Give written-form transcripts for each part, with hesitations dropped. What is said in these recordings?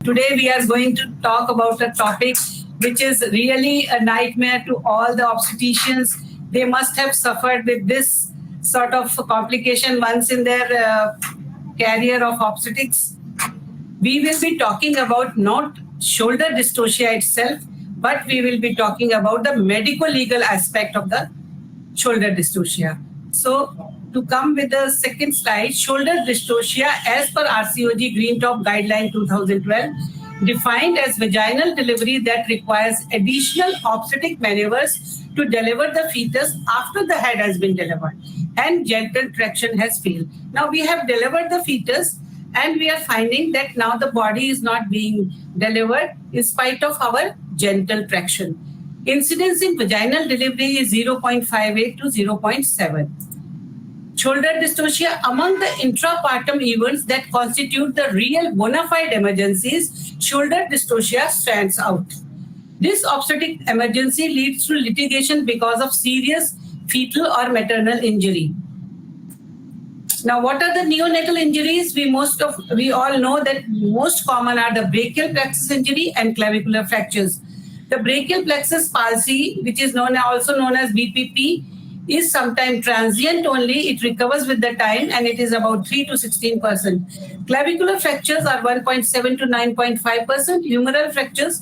Today we are going to talk about a topic which is really a nightmare to all the obstetricians. They must have suffered with this sort of complication once in their career of obstetrics. We will be talking about not shoulder dystocia itself, but we will be talking about the medico-legal aspect of the shoulder dystocia. So, to come with the second slide, shoulder dystocia as per RCOG Green Top Guideline 2012, defined as vaginal delivery that requires additional obstetric maneuvers to deliver the fetus after the head has been delivered and genital traction has failed. Now we have delivered the fetus and we are finding that now the body is not being delivered in spite of our genital traction. Incidence in vaginal delivery is 0.58 to 0.7. Shoulder dystocia, among the intrapartum events that constitute the real bona fide emergencies, shoulder dystocia stands out. This obstetric emergency leads to litigation because of serious fetal or maternal injury. Now, what are the neonatal injuries? We all know that most common are the brachial plexus injury and clavicular fractures. The brachial plexus palsy, which is also known as BPP, is sometimes transient only. It recovers with the time and it is about 3 to 16%. Clavicular fractures are 1.7 to 9.5%. Humeral fractures,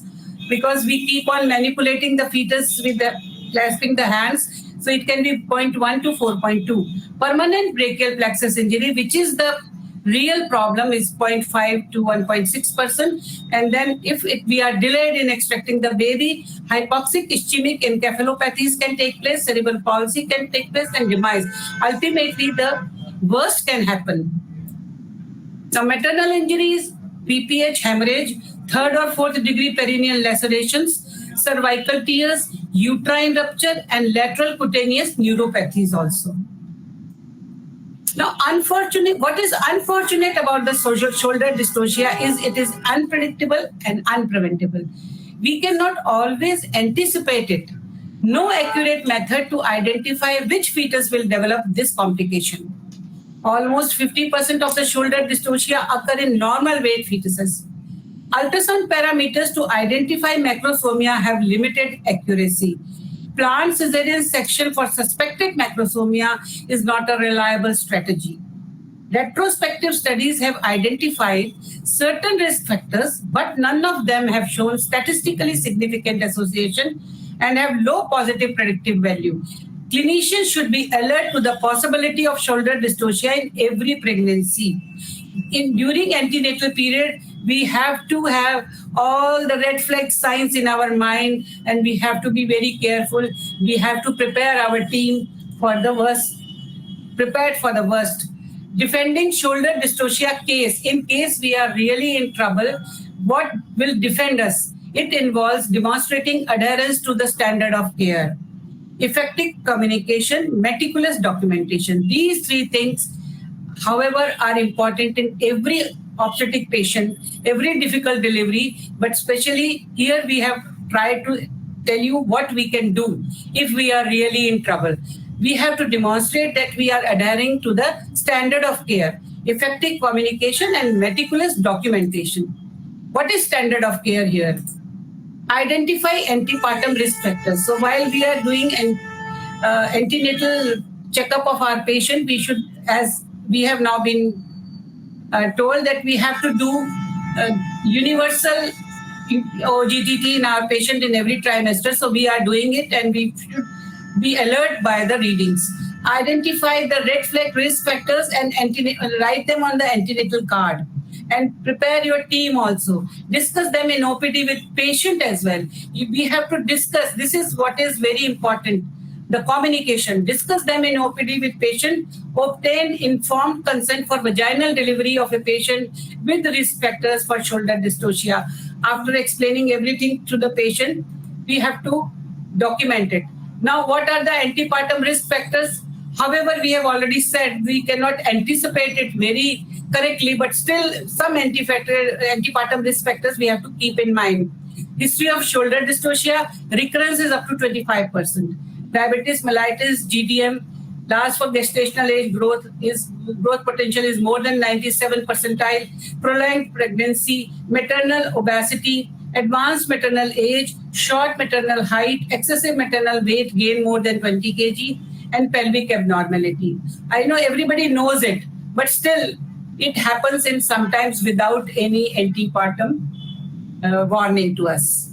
because we keep on manipulating the fetus with clasping the hands, so it can be 0.1 to 4.2. Permanent brachial plexus injury, which is the real problem, is 0.5 to 1.6%. And then if we are delayed in extracting the baby, hypoxic ischemic encephalopathies can take place, cerebral palsy can take place, and demise. Ultimately, the worst can happen. Now, maternal injuries, PPH, hemorrhage, 3rd or 4th degree perineal lacerations, cervical tears, uterine rupture, and lateral cutaneous neuropathies also. Now, what is unfortunate about the shoulder dystocia is it is unpredictable and unpreventable. We cannot always anticipate it. No accurate method to identify which fetus will develop this complication. Almost 50% of the shoulder dystocia occur in normal weight fetuses. Ultrasound parameters to identify macrosomia have limited accuracy. Planned cesarean section for suspected macrosomia is not a reliable strategy. Retrospective studies have identified certain risk factors, but none of them have shown statistically significant association and have low positive predictive value. Clinicians should be alert to the possibility of shoulder dystocia in every pregnancy. During antenatal period, we have to have all the red flag signs in our mind and we have to be very careful. We have to prepare our team for the worst, prepared for the worst. Defending shoulder dystocia case, in case we are really in trouble, what will defend us? It involves demonstrating adherence to the standard of care, effective communication, meticulous documentation. These 3 things, however, are important in every obstetric patient, every difficult delivery, but especially here we have tried to tell you what we can do if we are really in trouble. We have to demonstrate that we are adhering to the standard of care, effective communication and meticulous documentation. What is standard of care here? Identify antepartum risk factors. So while we are doing an antenatal checkup of our patient, we should, as we have now been told, that we have to do universal OGTT in our patient in every trimester. So we are doing it and we should be alert by the readings. Identify the red flag risk factors and write them on the antenatal card. And prepare your team also. Discuss them in OPD with patient as well. We have to discuss. This is what is very important. The communication. Discuss them in OPD with patient. Obtain informed consent for vaginal delivery of a patient with risk factors for shoulder dystocia. After explaining everything to the patient, we have to document it. Now, what are the antepartum risk factors? However, we have already said we cannot anticipate it very correctly, but still some antepartum risk factors we have to keep in mind. History of shoulder dystocia, recurrence is up to 25%. Diabetes mellitus, GDM, Last for gestational age growth potential is more than 97 percentile, prolonged pregnancy, maternal obesity, advanced maternal age, short maternal height, excessive maternal weight gain more than 20 kg, and pelvic abnormality. I know everybody knows it, but still it happens in sometimes without any antepartum warning to us.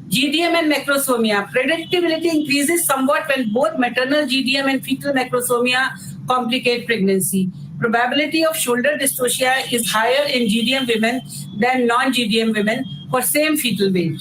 GDM and macrosomia. Predictability increases somewhat when both maternal GDM and fetal macrosomia complicate pregnancy. Probability of shoulder dystocia is higher in GDM women than non-GDM women for same fetal weight.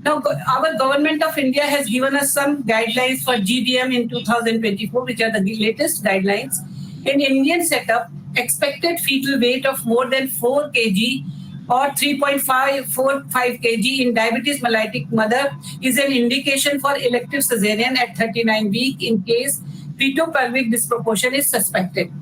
Now, our government of India has given us some guidelines for GDM in 2024, which are the latest guidelines. In Indian setup, expected fetal weight of more than 4 kg or 3.45 kg in diabetes mellitus mother is an indication for elective cesarean at 39 weeks in case feto-pelvic disproportion is suspected.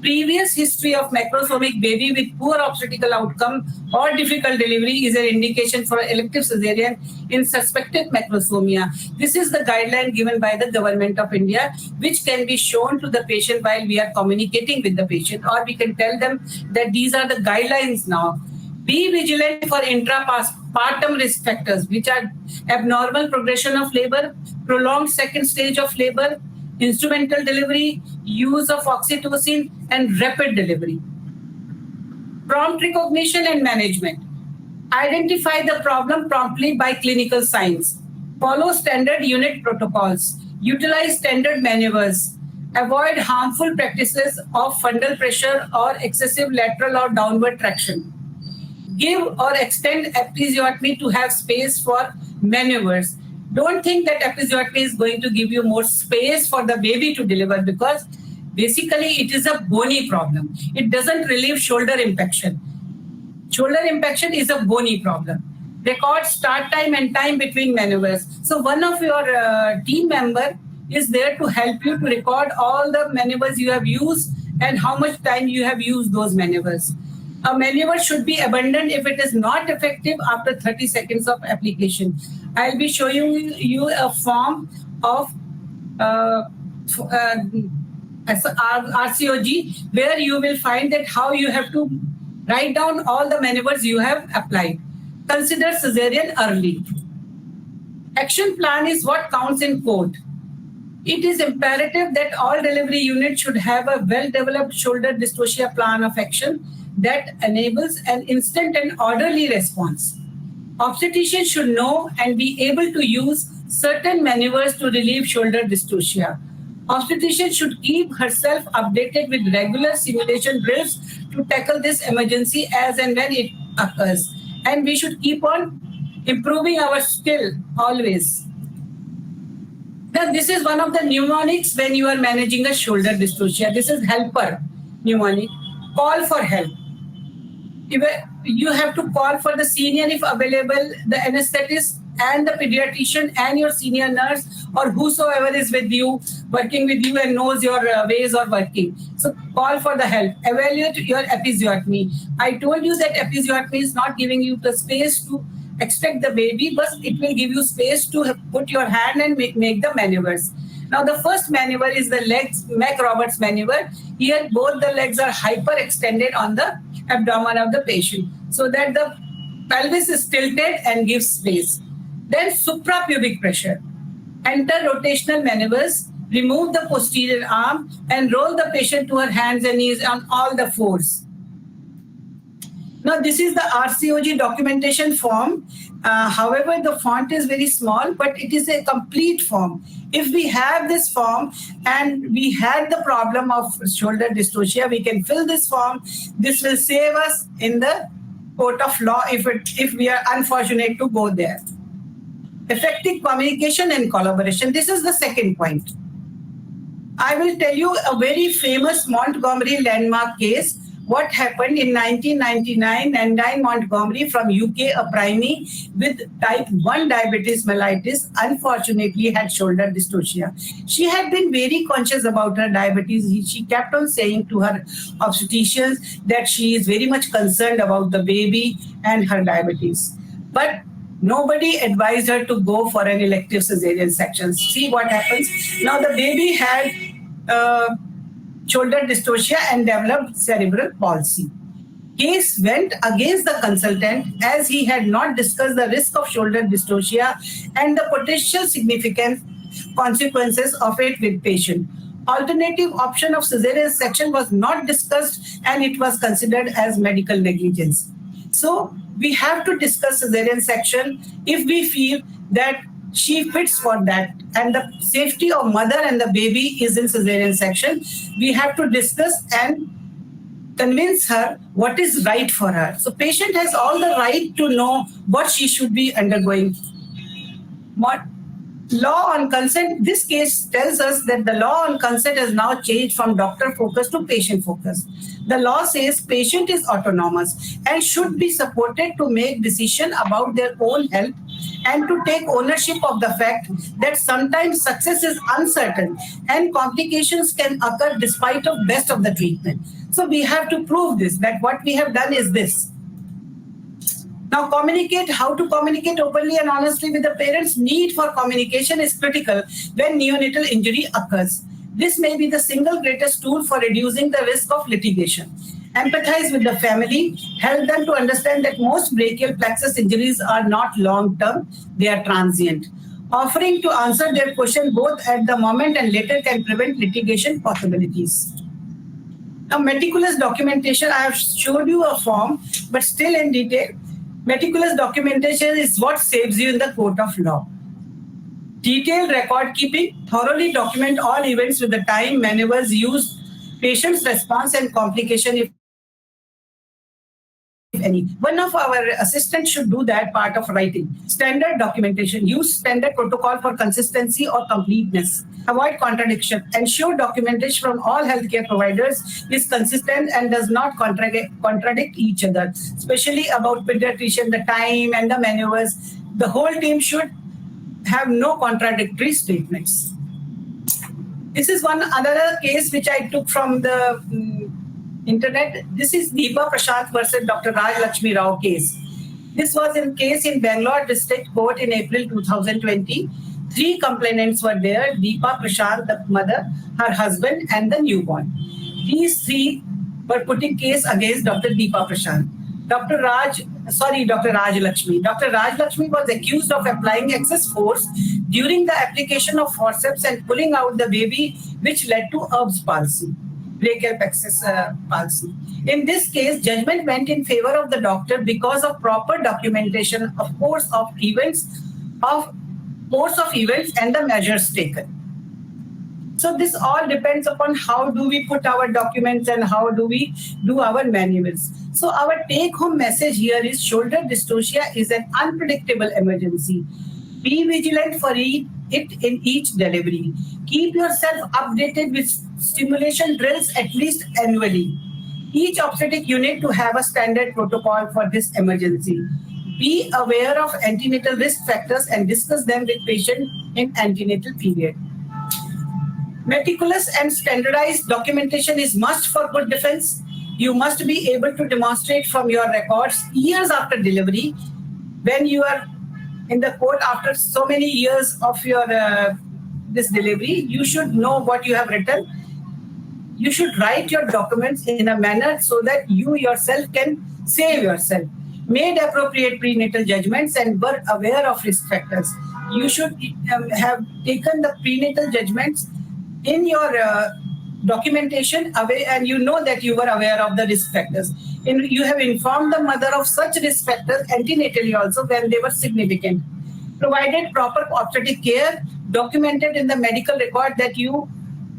Previous history of macrosomic baby with poor obstetrical outcome or difficult delivery is an indication for elective cesarean in suspected macrosomia. This is the guideline given by the Government of India, which can be shown to the patient while we are communicating with the patient, or we can tell them that these are the guidelines now. Be vigilant for intrapartum risk factors, which are abnormal progression of labor, prolonged second stage of labor, instrumental delivery, use of oxytocin, and rapid delivery. Prompt recognition and management. Identify the problem promptly by clinical signs. Follow standard unit protocols. Utilize standard maneuvers. Avoid harmful practices of fundal pressure or excessive lateral or downward traction. Give or extend episiotomy to have space for maneuvers. Don't think that episiotomy is going to give you more space for the baby to deliver, because basically it is a bony problem. It doesn't relieve shoulder impaction. Shoulder impaction is a bony problem. Record start time and time between maneuvers. So one of your team member is there to help you to record all the maneuvers you have used and how much time you have used those maneuvers. A maneuver should be abandoned if it is not effective after 30 seconds of application. I'll be showing you a form of RCOG where you will find that how you have to write down all the maneuvers you have applied. Consider cesarean early. Action plan is what counts in court. It is imperative that all delivery units should have a well-developed shoulder dystocia plan of action that enables an instant and orderly response. Obstetricians should know and be able to use certain maneuvers to relieve shoulder dystocia. Obstetrician should keep herself updated with regular simulation drills to tackle this emergency as and when it occurs. And we should keep on improving our skill always. Now, this is one of the mnemonics when you are managing a shoulder dystocia. This is helper mnemonic. Call for help. You have to call for the senior if available, the anesthetist and the pediatrician and your senior nurse or whosoever is with you, working with you and knows your ways of working. So call for the help. Evaluate your episiotomy. I told you that episiotomy is not giving you the space to extract the baby, but it will give you space to put your hand and make the maneuvers. Now, the first maneuver is the legs, Mac-Roberts maneuver. Here, both the legs are hyperextended on the abdomen of the patient so that the pelvis is tilted and gives space. Then suprapubic pressure. Enter rotational maneuvers, remove the posterior arm and roll the patient to her hands and knees on all the fours. Now, this is the RCOG documentation form. However, the font is very small, but it is a complete form. If we have this form and we had the problem of shoulder dystocia, we can fill this form. This will save us in the court of law if we are unfortunate to go there. Effective communication and collaboration. This is the second point. I will tell you a very famous Montgomery landmark case. What happened in 1999, and Montgomery from UK, a primey with type 1 diabetes mellitus, unfortunately had shoulder dystocia. She had been very conscious about her diabetes. She kept on saying to her obstetricians that she is very much concerned about the baby and her diabetes. But Nobody advised her to go for an elective cesarean section. See what happens. Now the baby had shoulder dystocia and developed cerebral palsy. Case went against the consultant as he had not discussed the risk of shoulder dystocia and the potential significant consequences of it with patient. Alternative option of cesarean section was not discussed and it was considered as medical negligence. So we have to discuss cesarean section if we feel that she fits for that and the safety of mother and the baby is in cesarean section. We have to discuss and convince her what is right for her. So patient has all the right to know what she should be undergoing. Law on consent, this case tells us that the law on consent has now changed from doctor focus to patient focus. The law says patient is autonomous and should be supported to make decision about their own health and to take ownership of the fact that sometimes success is uncertain and complications can occur despite of best of the treatment. So we have to prove this, that what we have done is this. Now, how to communicate openly and honestly with the parents. Need for communication is critical when neonatal injury occurs. This may be the single greatest tool for reducing the risk of litigation. Empathize with the family, help them to understand that most brachial plexus injuries are not long-term, they are transient. Offering to answer their question both at the moment and later can prevent litigation possibilities. Now, meticulous documentation, I have showed you a form, but still in detail. Meticulous documentation is what saves you in the court of law. Detailed record keeping, thoroughly document all events with the time, maneuvers used, patient's response and complication if any. One of our assistants should do that part of writing. Standard documentation, use standard protocol for consistency or completeness. Avoid contradiction. Ensure documentation from all healthcare providers is consistent and does not contradict each other, especially about pediatrician, the time and the maneuvers. The whole team should have no contradictory statements. This is one another case which I took from the internet. This is Deepa Prashant versus Dr. Raj Lakshmi Rao case. This was a case in Bangalore District Court in April 2020. 3 complainants were there: Deepa Prashant, the mother, her husband, and the newborn. These 3 were putting case against Dr. Deepa Prashant. Dr. Raj Lakshmi. Dr. Raj Lakshmi was accused of applying excess force during the application of forceps and pulling out the baby, which led to Erb's palsy, brachial plexus palsy. In this case, judgment went in favor of the doctor because of proper documentation of course of events and the measures taken. So this all depends upon how do we put our documents and how do we do our manuals. So our take-home message here is shoulder dystocia is an unpredictable emergency. Be vigilant for it in each delivery. Keep yourself updated with stimulation drills at least annually. Each obstetric unit to have a standard protocol for this emergency. Be aware of antenatal risk factors and discuss them with patient in antenatal period. Meticulous and standardized documentation is must for good defense. You must be able to demonstrate from your records years after delivery. When you are in the court after so many years of your this delivery, you should know what you have written. You should write your documents in a manner so that you yourself can save yourself. Made appropriate prenatal judgments and were aware of risk factors. You should have taken the prenatal judgments in your documentation away, and you know that you were aware of the risk factors. You have informed the mother of such risk factors antenatally also when they were significant. Provided proper obstetric care, documented in the medical record that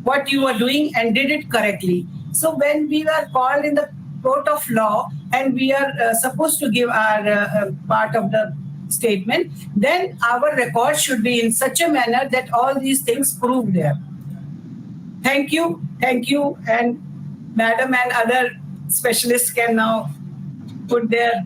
what you were doing and did it correctly. So when we were called in the court of law and we are supposed to give our part of the statement, then our record should be in such a manner that all these things prove there. Thank you, and madam and other specialists can now put their